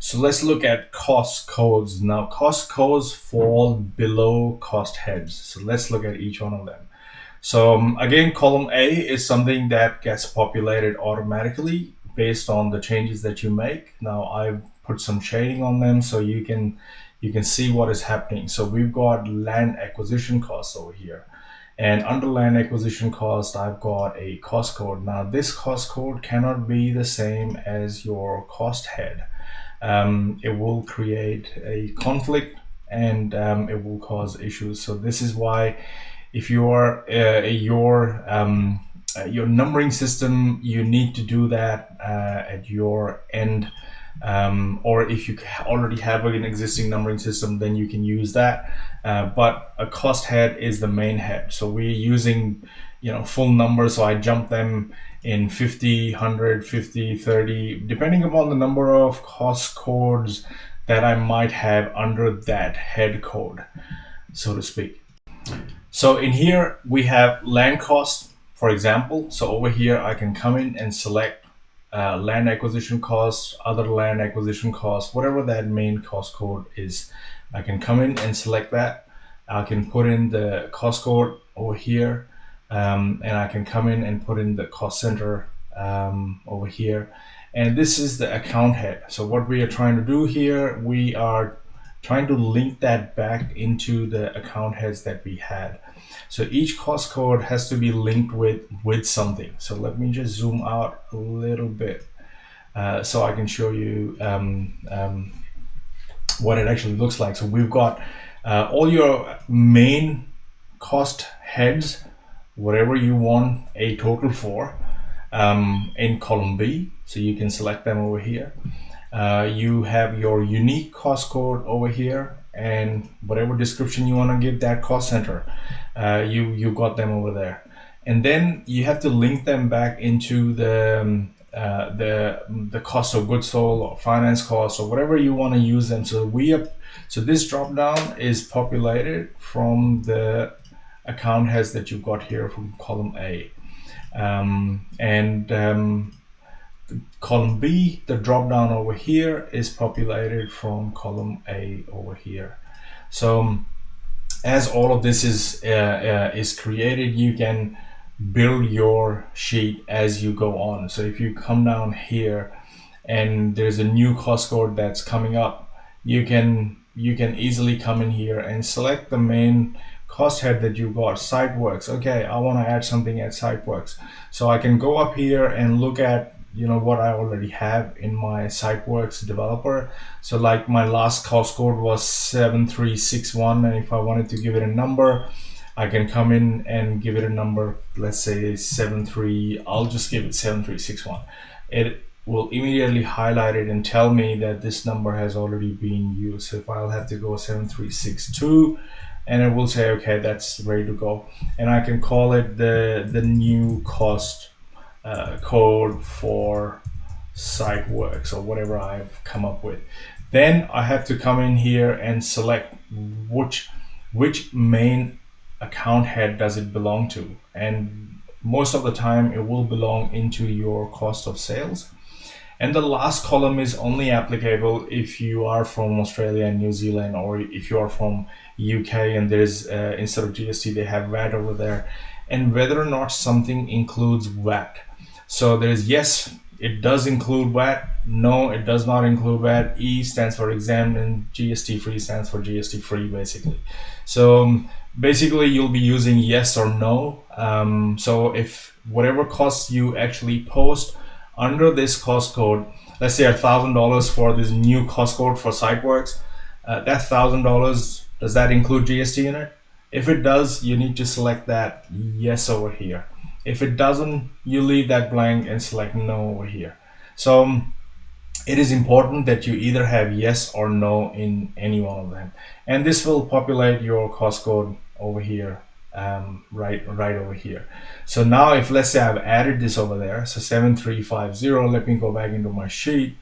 So let's look at cost codes. Now, cost codes fall below cost heads. So let's look at each one of them. So again, column A is something that gets populated automatically based on the changes that you make. Now I've put some shading on them so you can see what is happening. So we've got land acquisition costs over here. And under land acquisition cost, I've got a cost code. Now this cost code cannot be the same as your cost head. It will create a conflict and it will cause issues. So this is why if your numbering system, you need to do that at your end, or if you already have an existing numbering system, then you can use that. But a cost head is the main head. So we're using full numbers. So I jump them in 50, 100, 50, 30, depending upon the number of cost codes that I might have under that head code, so to speak. So in here we have land cost, for example. So over here I can come in and select land acquisition costs, other land acquisition costs, whatever that main cost code is. I can come in and select that. I can put in the cost code over here, and I can come in and put in the cost center over here. And this is the account head. So what we are trying to do here, we are trying to link that back into the account heads that we had. So each cost code has to be linked with something. So let me just zoom out a little bit so I can show you what it actually looks like. So we've got all your main cost heads, whatever you want a total for, in column B. So you can select them over here. You have your unique cost code over here, and whatever description you want to give that cost center, you got them over there. And then you have to link them back into the cost of goods sold or finance costs or whatever you want to use them. So this drop down is populated from the account heads that you've got here from column A, column B, the drop down over here is populated from column A over here. So as all of this is created, you can build your sheet as you go on. So if you come down here and there's a new cost code that's coming up, you can easily come in here and select the main cost head that you got. CyberWorks. Okay, I want to add something at CyberWorks. So I can go up here and look at what I already have in my CyberWorks developer. So like my last cost code was 7361, and if I wanted to give it a number, I can come in and give it a number. Let's say 73. I'll just give it 7361. It will immediately highlight it and tell me that this number has already been used. So if I'll have to go 7362, and it will say, okay, that's ready to go, and I can call it the new cost code for CyberWorks or whatever I've come up with. Then I have to come in here and select which main account head does it belong to, and most of the time it will belong into your cost of sales. And the last column is only applicable if you are from Australia and New Zealand, or if you are from UK and there's instead of GST they have VAT over there, and whether or not something includes VAT. So there's yes, it does include VAT. No, it does not include VAT. E stands for exempt, and GST free stands for GST free, basically. So basically you'll be using yes or no. So if whatever costs you actually post under this cost code, let's say $1,000 for this new cost code for CyberWorks, that $1,000, does that include GST in it? If it does, you need to select that yes over here. If it doesn't, you leave that blank and select no over here. So it is important that you either have yes or no in any one of them, and this will populate your cost code over here, right over here. So now if let's say I've added this over there, so 7350, let me go back into my sheet,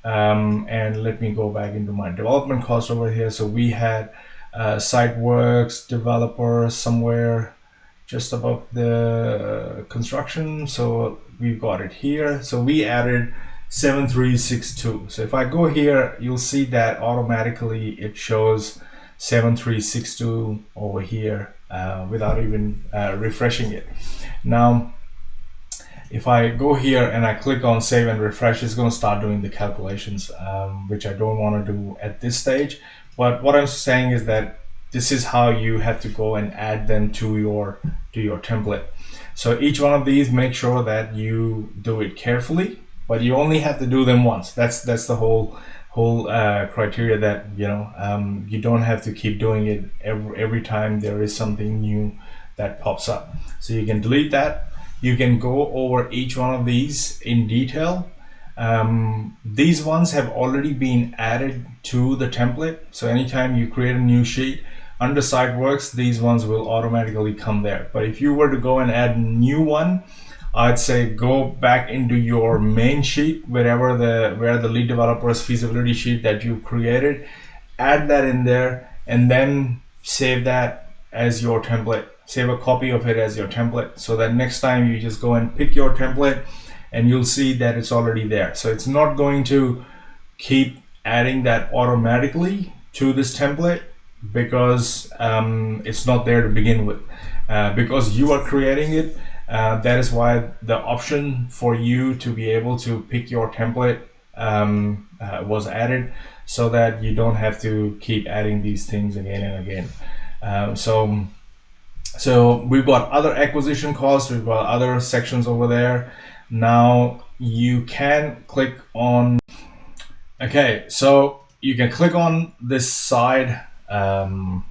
and let me go back into my development cost over here. So we had CyberWorks developer somewhere just above the construction, so we've got it here. So we added 7362. So if I go here, you'll see that automatically it shows 7362 over here without even refreshing it. Now, if I go here and I click on save and refresh, it's going to start doing the calculations, which I don't want to do at this stage. But what I'm saying is that this is how you have to go and add them to your template. So each one of these, make sure that you do it carefully, but you only have to do them once. That's the whole criteria, that you don't have to keep doing it every time there is something new that pops up. So you can delete that. You can go over each one of these in detail. These ones have already been added to the template. So anytime you create a new sheet under CyberWorks, these ones will automatically come there. But if you were to go and add a new one, I'd say go back into your main sheet, where the lead developer's feasibility sheet that you created, add that in there, and then save that as your template. Save a copy of it as your template, so that next time you just go and pick your template and you'll see that it's already there. So it's not going to keep adding that automatically to this template, because it's not there to begin with, because you are creating it. That is why the option for you to be able to pick your template was added, so that you don't have to keep adding these things again and again. So we've got other acquisition costs, we've got other sections over there. Now you can click on, okay, so you can click on this side, any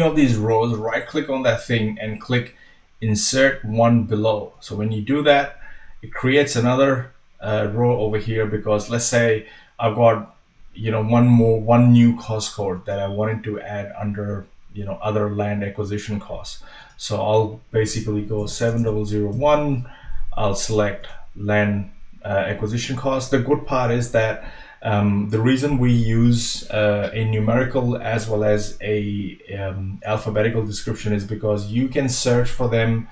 of these rows, right click on that thing and click insert one below. So when you do that, it creates another row over here, because let's say I've got one new cost code that I wanted to add under other land acquisition costs. So I'll basically go 7001. I'll select land acquisition cost. The good part is that the reason we use a numerical as well as a alphabetical description is because you can search for them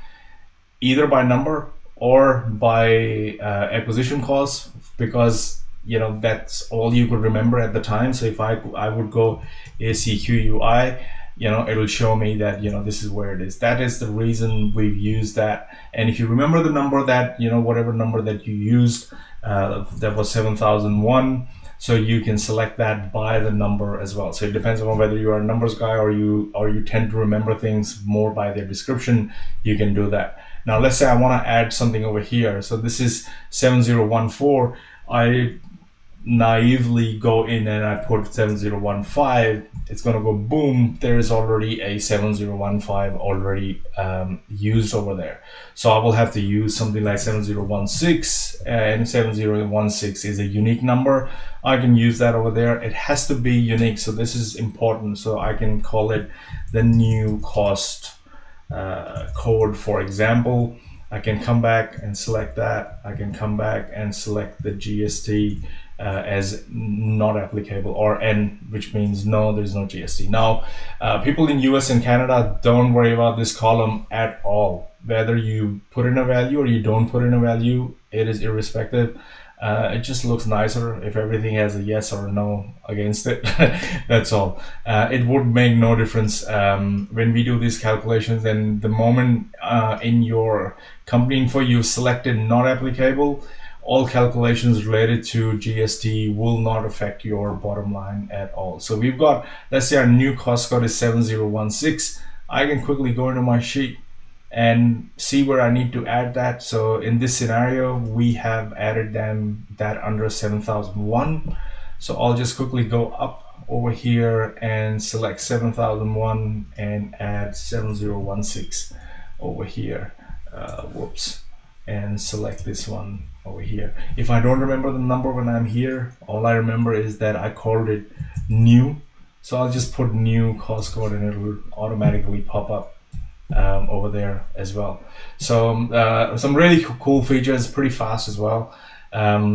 either by number or by acquisition costs, because that's all you could remember at the time. So if I would go ACQUI, it'll show me that this is where it is. That is the reason we've used that. And if you remember the number that whatever number that you used, that was 7001, so you can select that by the number as well. So it depends on whether you are a numbers guy or you tend to remember things more by their description. You can do that. Now let's say I want to add something over here. So this is 7014. I naively go in and I put 7015. It's going to go boom, there is already a 7015 already used over there. So I will have to use something like 7016, and 7016 is a unique number. I can use that over there. It has to be unique, so this is important. So I can call it the new cost code, for example. I can come back and select that. I can come back and select the GST as not applicable, or N, which means no, there's no GST. Now, people in US and Canada, don't worry about this column at all. Whether you put in a value or you don't put in a value, it is irrespective. It just looks nicer if everything has a yes or a no against it. That's all. It would make no difference when we do these calculations. And the moment in your company info you selected not applicable, all calculations related to GST will not affect your bottom line at all. So we've got, let's say our new cost code is 7016. I can quickly go into my sheet and see where I need to add that. So in this scenario, we have added that under 7001. So I'll just quickly go up over here and select 7001 and add 7016 over here. Whoops. And select this one over here. If I don't remember the number when I'm here, all I remember is that I called it new. So I'll just put new cost code and it will automatically pop up over there as well. So some really cool features, pretty fast as well.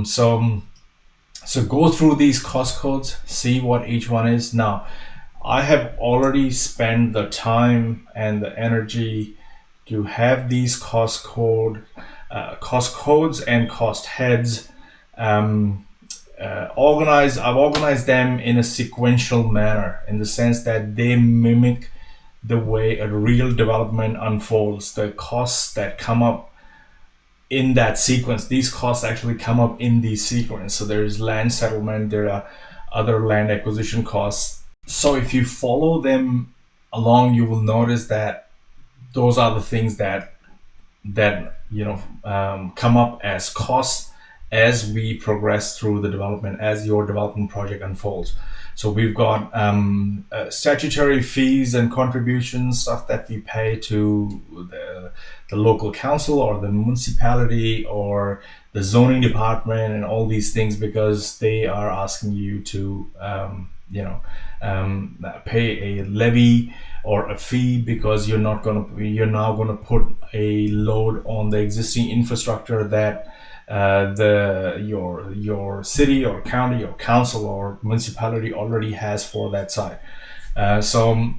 So go through these cost codes, see what each one is. Now, I have already spent the time and the energy to have these cost code cost codes and cost heads. I've organized them in a sequential manner, in the sense that they mimic the way a real development unfolds. The costs that come up in that sequence, these costs actually come up in the sequence. So there is land settlement, there are other land acquisition costs. So if you follow them along, you will notice that those are the things that come up as costs as we progress through the development, as your development project unfolds. So we've got statutory fees and contributions, stuff that we pay to the local council or the municipality or the zoning department and all these things, because they are asking you to pay a levy or a fee, because you're now going to put a load on the existing infrastructure that your city or county or council or municipality already has for that site. So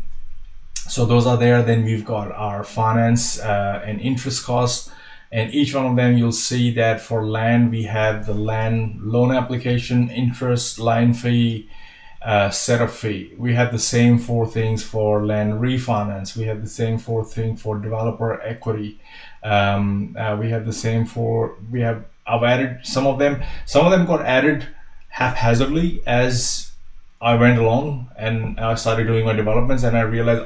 those are there. Then we've got our finance and interest costs, and each one of them, you'll see that for land we have the land loan application, interest, line fee, setup fee. We have the same four things for land refinance. We have the same four thing for developer equity. We have the same for, I've added some of them. Some of them got added haphazardly as I went along and I started doing my developments, and I realized,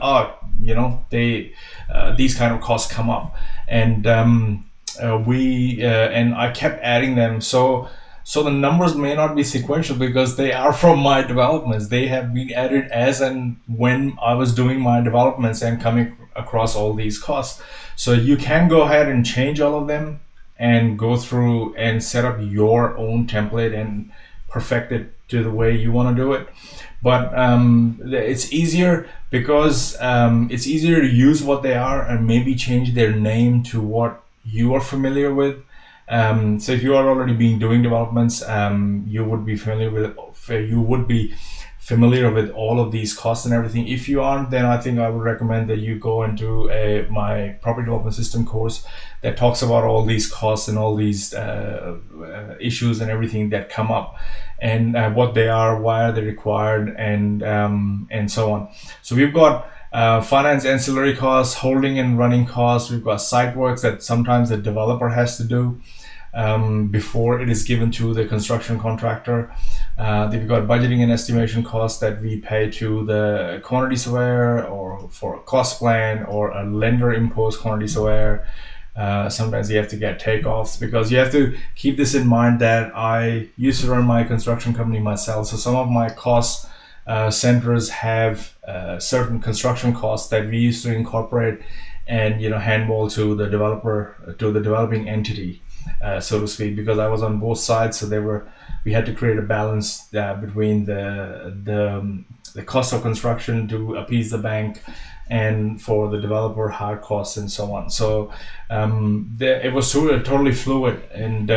these kind of costs come up, and I kept adding them. So the numbers may not be sequential because they are from my developments. They have been added as and when I was doing my developments and coming across all these costs. So you can go ahead and change all of them and go through and set up your own template and perfect it to the way you want to do it. But it's easier because it's easier to use what they are and maybe change their name to what you are familiar with. So if you are already doing developments, you would be familiar with all of these costs and everything. If you aren't, then I think I would recommend that you go into my property development system course that talks about all these costs and all these issues and everything that come up, and what they are, why are they required, and so on. So we've got finance ancillary costs, holding and running costs. We've got site works that sometimes the developer has to do before it is given to the construction contractor. We've got budgeting and estimation costs that we pay to the quantity surveyor, or for a cost plan, or a lender imposed quantity surveyor. Sometimes you have to get takeoffs, because you have to keep this in mind that I used to run my construction company myself. So some of my cost centers have certain construction costs that we used to incorporate and handball to the developer, to the developing entity, so to speak, because I was on both sides. So we had to create a balance between the cost of construction to appease the bank, and for the developer hard costs and so on. So it was totally fluid, and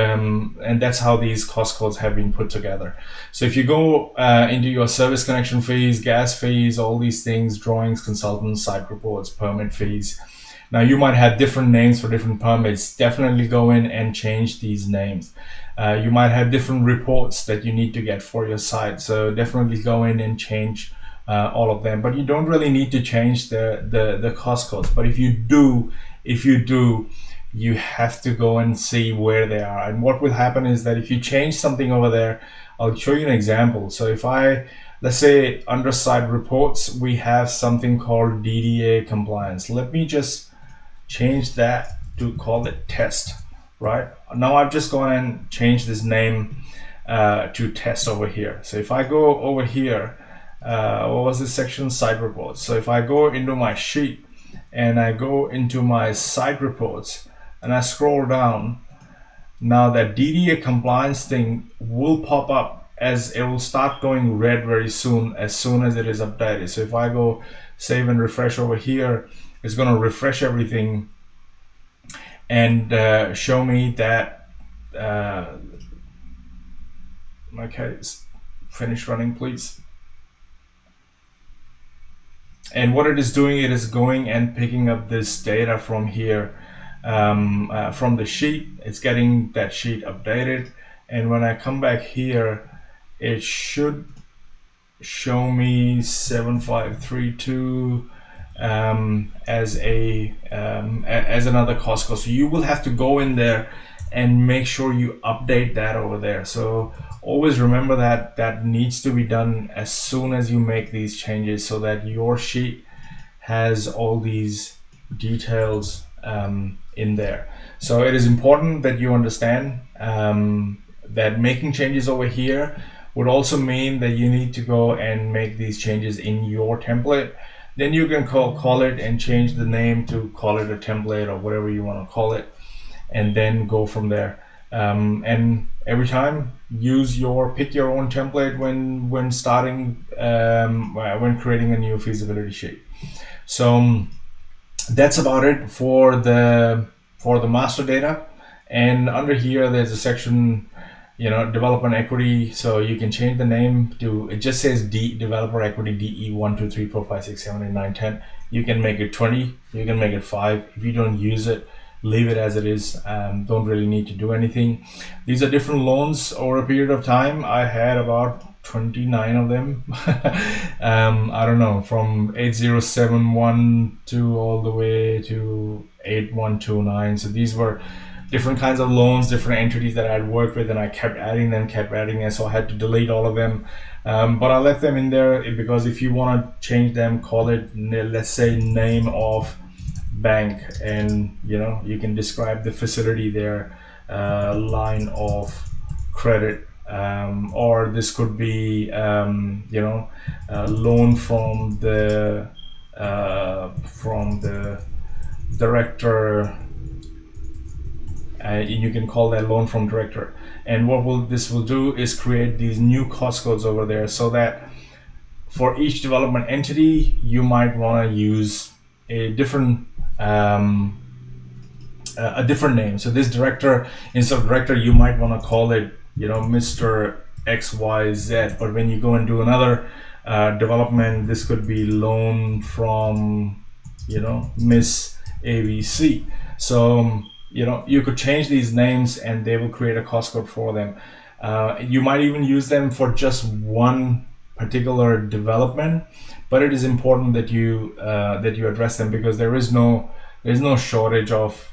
that's how these cost codes have been put together. So if you go into your service connection fees, gas fees, all these things, drawings, consultants, site reports, permit fees. Now you might have different names for different permits. Definitely go in and change these names. You might have different reports that you need to get for your site. So definitely go in and change all of them. But you don't really need to change the cost codes. But if you do, you have to go and see where they are. And what will happen is that if you change something over there, I'll show you an example. So if let's say underside reports, we have something called DDA compliance. Let me just change that to call it test. Right now I've just gone and changed this name to test over here. So if I go over here, what was this section? Site reports. So if I go into my sheet and I go into my site reports and I scroll down, now that DDA compliance thing will pop up, as it will start going red very soon as it is updated. So if I go save and refresh over here, it's going to refresh everything and show me that okay, finish running please. And what it is doing, it is going and picking up this data from here, from the sheet. It's getting that sheet updated, and when I come back here, it should show me 7532 as another Costco. So you will have to go in there and make sure you update that over there. So always remember that that needs to be done as soon as you make these changes, so that your sheet has all these details in there. So it is important that you understand that making changes over here would also mean that you need to go and make these changes in your template. Then you can call it and change the name to call it a template or whatever you want to call it, and then go from there. And every time pick your own template when starting when creating a new feasibility sheet. So that's about it for the master data. And under here there's a section, development equity. So you can change the name to, it just says developer equity DE 1 2 3 4 5 6 7 8 9 10. You can make it 20, you can make it 5. If you don't use it, leave it as it is. Don't really need to do anything. These are different loans over a period of time. I had about 29 of them. I don't know, from 8071 to all the way to 8129. So these were different kinds of loans, different entities that I had worked with, and I kept adding them, so I had to delete all of them. But I left them in there because if you want to change them, call it, let's say, name of bank, and you can describe the facility there, line of credit, or this could be loan from the director. You can call that loan from director. And what this will do is create these new cost codes over there, so that for each development entity you might want to use a different name. So this director, instead of director, you might want to call it Mr. XYZ. But when you go and do another development, this could be loan from Miss ABC. So you could change these names and they will create a cost code for them. You might even use them for just one particular development, but it is important that you address them, because there's no shortage of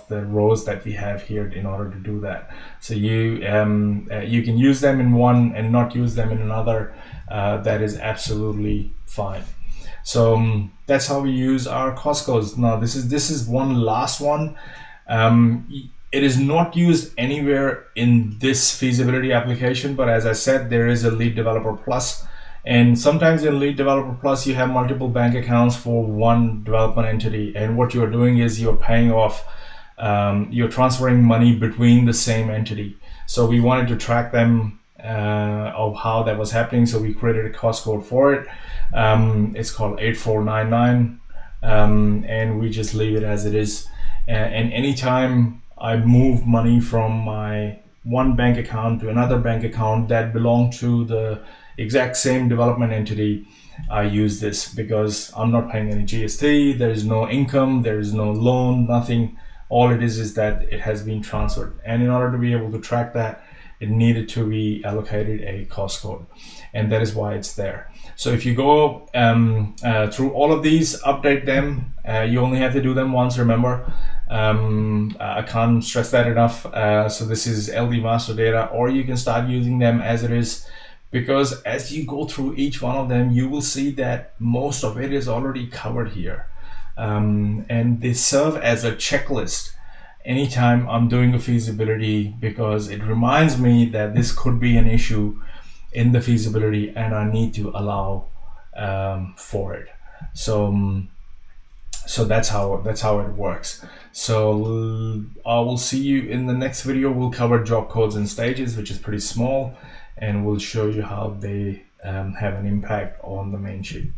the rows that we have here in order to do that. So you can use them in one and not use them in another. That is absolutely fine. So that's how we use our cost codes. Now this is one last one. It is not used anywhere in this feasibility application, but as I said, there is a Lead Developer Plus, and sometimes in Lead Developer Plus you have multiple bank accounts for one development entity, and what you're doing is you're paying off, you're transferring money between the same entity. So we wanted to track them of how that was happening, so we created a cost code for it. It's called 8499, and we just leave it as it is. And anytime I move money from my one bank account to another bank account that belong to the exact same development entity, I use this, because I'm not paying any GST, there is no income, there is no loan, nothing. All it is that it has been transferred. And in order to be able to track that, it needed to be allocated a cost code, and that is why it's there. So if you go through all of these, update them, you only have to do them once, remember. I can't stress that enough. So this is LD master data, or you can start using them as it is, because as you go through each one of them, you will see that most of it is already covered here, and they serve as a checklist anytime I'm doing a feasibility, because it reminds me that this could be an issue in the feasibility and I need to allow for it. So that's how it works. So I will see you in the next video. We'll cover job codes and stages, which is pretty small, and we'll show you how they have an impact on the main sheet.